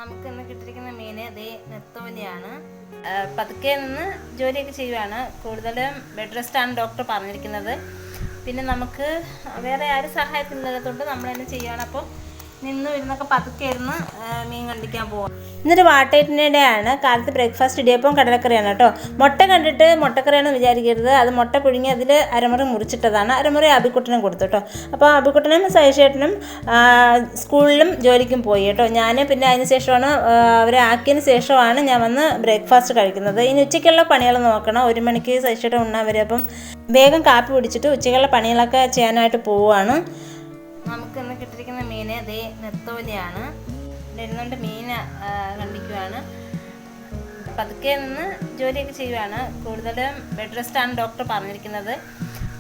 നമുക്ക് ഇന്ന് കിട്ടിയിരിക്കുന്ന മീൻ അതേ നെത്തോലിയാണ്. പതുക്കെ നിന്ന് ജോലിയൊക്കെ ചെയ്യുവാണ്. കൂടുതലും ബെഡ് റെസ്റ്റാണ് ഡോക്ടർ പറഞ്ഞിരിക്കുന്നത്. പിന്നെ നമുക്ക് വേറെ ആരും സഹായത്തിനില്ലാത്തതുകൊണ്ട് നമ്മൾ തന്നെ ചെയ്യുകയാണ്. അപ്പോൾ ഇരുന്നൊക്കെ പതുക്കെ ഇരുന്ന് മീൻ കണ്ടിക്കാൻ പോകാം. ഇന്നൊരു വാട്ടേറ്റിനിടെയാണ്. കാലത്ത് ബ്രേക്ക്ഫാസ്റ്റ് ഇടിയപ്പം കടലക്കറിയാണ് കേട്ടോ. മുട്ട കണ്ടിട്ട് മുട്ടക്കറിയാണെന്ന് വിചാരിക്കരുത്. അത് മുട്ട പുഴുങ്ങി അതിൽ അരമുറി മുറിച്ചിട്ടതാണ്. അരമുറി അബിക്കുട്ടനും കൊടുത്തു കേട്ടോ. അപ്പോൾ അബിക്കുട്ടനും സൈഷേട്ടനും സ്കൂളിലും ജോലിക്കും പോയി കേട്ടോ. ഞാൻ പിന്നെ അതിന് ശേഷമാണ് അവരെ ആക്കിയതിന് ശേഷമാണ് ഞാൻ വന്ന് ബ്രേക്ക്ഫാസ്റ്റ് കഴിക്കുന്നത്. ഇനി ഉച്ചയ്ക്കുള്ള പണികൾ നോക്കണം. 1 മണിക്ക് സൈഷേട്ടൻ ഉണ്ണാൻ വരും. അപ്പം വേഗം കാപ്പി പിടിച്ചിട്ട് ഉച്ചയ്ക്കുള്ള പണികളൊക്കെ ചെയ്യാനായിട്ട് പോവുകയാണ്. നമുക്ക് ഇന്ന് കിട്ടിയിരിക്കുന്ന മീൻ അതേ നെത്തോലിയാണ്. ഇരുന്നുകൊണ്ട് മീൻ കണ്ടിക്കുവാണ്. പതുക്കെ നിന്ന് ജോലിയൊക്കെ ചെയ്യുവാണ്. കൂടുതലും ബെഡ് റെസ്റ്റാണ് ഡോക്ടർ പറഞ്ഞിരിക്കുന്നത്.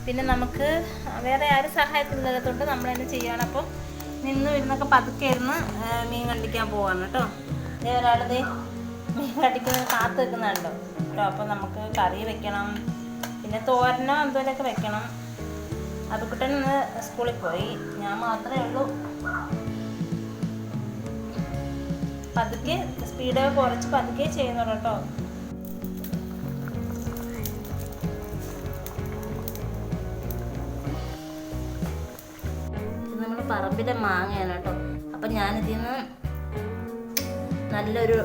പിന്നെ നമുക്ക് വേറെ ആരും സഹായത്തിനില്ലാത്തതുകൊണ്ട് നമ്മൾ തന്നെ ചെയ്യുകയാണ്. അപ്പോൾ ഇരുന്നൊക്കെ പതുക്കെ ഇരുന്ന് മീൻ കണ്ടിക്കാൻ പോവാണ് കേട്ടോ. അതേ ഒരാളത് മീൻ കണ്ടിക്കുന്നത് കാത്തു വെക്കുന്നുണ്ടോ കേട്ടോ. അപ്പോൾ നമുക്ക് കറി വെക്കണം, പിന്നെ തോരനോ എന്തോലൊക്കെ വെക്കണം. അബിക്കുട്ടൻ ഇന്ന് സ്കൂളിൽ പോയി, ഞാൻ മാത്രമേ ഉള്ളൂ. പതുക്കെ സ്പീഡ് കുറച്ച് പതുക്കെ ചെയ്യുന്നുള്ളൂ കേട്ടോ. ഇത് നമ്മുടെ പറമ്പിലെ മാങ്ങയാണ് കേട്ടോ. അപ്പം ഞാനിതിൽ നിന്ന് നല്ലൊരു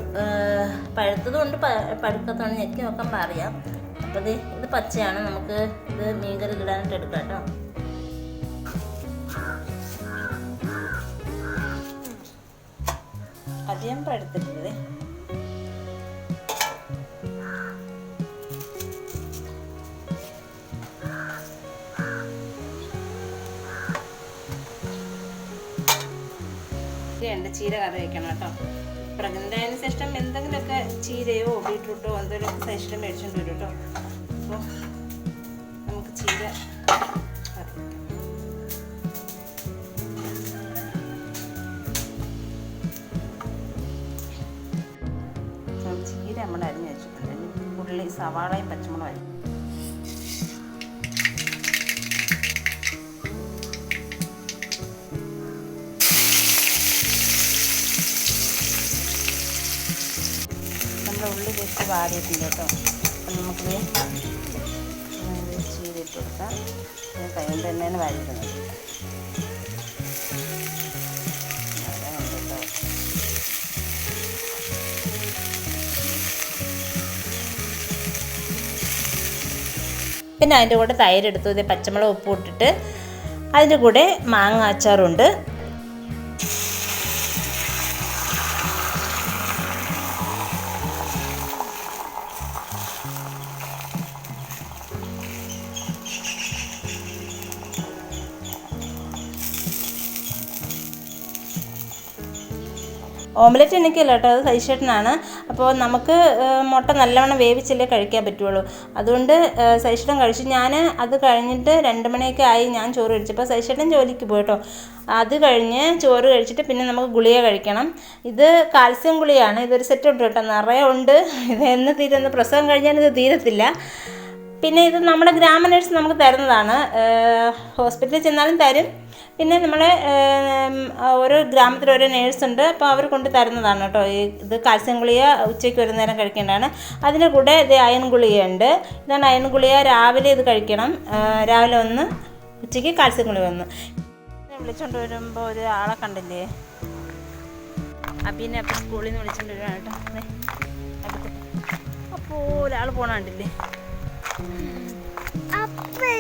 പഴുത്തതുകൊണ്ട് പഴുക്കത്തോണ്ട് ഞെക്കി നോക്കാൻ പറയാം. അപ്പോൾ ഇത് പച്ചയാണ്. നമുക്ക് ഇത് മീൻകറി ഇടാനായിട്ട് എടുക്കാം കേട്ടോ. അധികം പഴുത്തിട്ടത് ചീര കറി വയ്ക്കണം കേട്ടോ. പ്രഗ്നൻ്റ് ആയതിനു ശേഷം എന്തെങ്കിലുമൊക്കെ ചീരയോ ബീട്രൂട്ടോ എന്തെങ്കിലുമൊക്കെ സൈസിലും മേടിച്ചുകൊണ്ട് വരും കേട്ടോ. അപ്പോൾ നമുക്ക് ചീര നമ്മൾ അരിഞ്ഞ് വെച്ചിട്ടുണ്ട്. ഉള്ളി, സവാളയും പച്ചമുളകും അരിഞ്ഞു. നമ്മുടെ ഉള്ളി ജസ്റ്റ് വാടിയിട്ടുണ്ട് കേട്ടോ. അപ്പം നമുക്ക് ചീരിട്ട് കൊടുക്കാം. കൈ കൊണ്ട് തന്നെയാണ് വാരിയിടുന്നത്. പിന്നെ അതിൻ്റെ കൂടെ തൈരെടുത്തു. ഇത് പച്ചമുളക് ഉപ്പ് ഇട്ടിട്ട് അതിൻ്റെ കൂടെ മാങ്ങ അച്ചാറുണ്ട്. ഓംലെറ്റ് എനിക്കല്ല കേട്ടോ, അത് സൈഷേട്ടനാണ്. അപ്പോൾ നമുക്ക് മുട്ട നല്ലവണ്ണം വേവിച്ചല്ലേ കഴിക്കാൻ പറ്റുള്ളൂ. അതുകൊണ്ട് സൈഷേട്ടൻ കഴിച്ചു. ഞാൻ അത് കഴിഞ്ഞിട്ട് 2 മണിയൊക്കെ ആയി ഞാൻ ചോറ് കഴിച്ചപ്പോൾ സൈഷേട്ടൻ ജോലിക്ക് പോയിട്ടോ. അത് കഴിഞ്ഞ് ചോറ് കഴിച്ചിട്ട് പിന്നെ നമുക്ക് ഗുളിക കഴിക്കണം. ഇത് കാൽസ്യം ഗുളികയാണ്. ഇതൊരു സെറ്റ് ഉണ്ട് കേട്ടോ, നിറയെ ഉണ്ട്. ഇത് എന്ന് തീരുന്ന പ്രസവം കഴിഞ്ഞാൽ ഇത് തീരത്തില്ല. പിന്നെ ഇത് നമ്മുടെ ഗ്രാമ നേഴ്സ് നമുക്ക് തരുന്നതാണ്. ഹോസ്പിറ്റലിൽ ചെന്നാലും തരും. പിന്നെ നമ്മളെ ഓരോ ഗ്രാമത്തിൽ ഓരോ നേഴ്സുണ്ട്. അപ്പോൾ അവർ കൊണ്ട് തരുന്നതാണ് കേട്ടോ. ഇത് കാൽസ്യം ഗുളിക ഉച്ചയ്ക്ക് ഒരു നേരം കഴിക്കേണ്ടതാണ്. അതിൻ്റെ കൂടെ ഇത് അയൺ ഗുളികയുണ്ട്. ഇതാണ് അയൺ ഗുളിക. രാവിലെ ഇത് കഴിക്കണം. രാവിലെ 1, ഉച്ചയ്ക്ക് കാൽസ്യം ഗുളിക 1. വിളിച്ചുകൊണ്ട് വരുമ്പോൾ ഒരു ആളെ കണ്ടില്ലേ, അപ്പിനെ അപ്പം സ്കൂളിൽ നിന്ന് വിളിച്ചുകൊണ്ട് വരുവാണ് കേട്ടോ. അപ്പോൾ ഒരാൾ പോണ കണ്ടില്ലേ. അപ്പി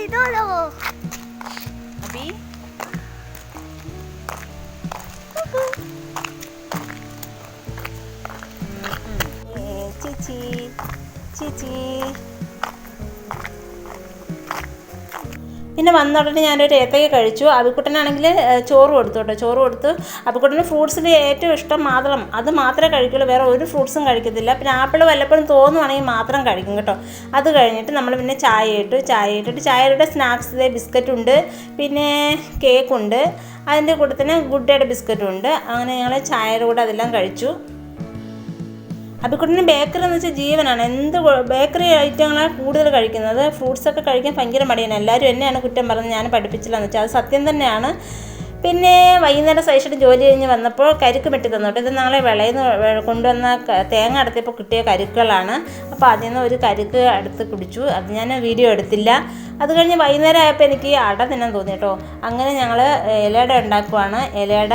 ചേച്ചി ചേച്ചി. പിന്നെ വന്ന ഉടനെ ഞാനൊരു ഏത്തയ്ക്ക കഴിച്ചു. അബിക്കുട്ടനാണെങ്കിൽ ചോറ് കൊടുത്തു കേട്ടോ. ചോറ് കൊടുത്തു. അബിക്കുട്ടന് ഫ്രൂട്ട്സിൽ ഏറ്റവും ഇഷ്ടം മാതളം. അത് മാത്രമേ കഴിക്കുള്ളൂ, വേറെ ഒരു ഫ്രൂട്ട്സും കഴിക്കത്തില്ല. പിന്നെ ആപ്പിൾ വല്ലപ്പോഴും തോന്നുവാണെങ്കിൽ മാത്രം കഴിക്കും കേട്ടോ. അത് കഴിഞ്ഞിട്ട് നമ്മൾ പിന്നെ ചായ ഇട്ടിട്ട് ചായയുടെ സ്നാക്സ് ബിസ്ക്കറ്റുണ്ട്, പിന്നെ കേക്കുണ്ട്. അതിൻ്റെ കൂടെ തന്നെ ഗുഡ് ഡേയുടെ ബിസ്ക്കറ്റും ഉണ്ട്. അങ്ങനെ ഞങ്ങൾ ചായയുടെ കൂടെ അതെല്ലാം കഴിച്ചു. അബിക്കുട്ടന് ബേക്കറി എന്ന് വെച്ചാൽ ജീവനാണ്. എന്ത് ബേക്കറി ഐറ്റങ്ങളാണ് കൂടുതൽ കഴിക്കുന്നത്. ഫ്രൂട്ട്സൊക്കെ കഴിക്കാൻ ഭയങ്കര മടിയാണ്. എല്ലാവരും എന്നെയാണ് കുറ്റം പറഞ്ഞത് ഞാൻ പഠിപ്പിച്ചില്ലെന്ന് വെച്ചാൽ അത് സത്യം തന്നെയാണ്. പിന്നെ വൈകുന്നേരം സൈഡിട്ട് ജോലി കഴിഞ്ഞ് വന്നപ്പോൾ കരിക്ക് വെട്ടി തന്നോട്ടെ. ഇത് നാളെ വിളയിൽ നിന്ന് കൊണ്ടുവന്ന തേങ്ങ അടത്തിയപ്പോൾ കിട്ടിയ കരിക്കുകളാണ്. അപ്പോൾ അതിൽ നിന്ന് ഒരു കരിക്ക് എടുത്ത് കുടിച്ചു. അത് ഞാൻ വീഡിയോ എടുത്തില്ല. അത് കഴിഞ്ഞ് വൈകുന്നേരം ആയപ്പോൾ എനിക്ക് അട തിന്നാൻ തോന്നി കേട്ടോ. അങ്ങനെ ഞങ്ങൾ ഇലയട ഉണ്ടാക്കുവാണ്. ഇലയട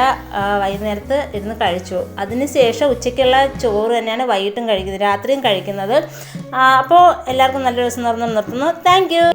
വൈകുന്നേരത്ത് ഇരുന്ന് കഴിച്ചു. അതിന് ശേഷം ഉച്ചയ്ക്കുള്ള ചോറ് തന്നെയാണ് വൈകിട്ടും കഴിക്കുന്നത്, രാത്രിയും കഴിക്കുന്നത്. അപ്പോൾ എല്ലാവർക്കും നല്ലൊരു ദിവസം നിർത്തുന്നു. Thank you.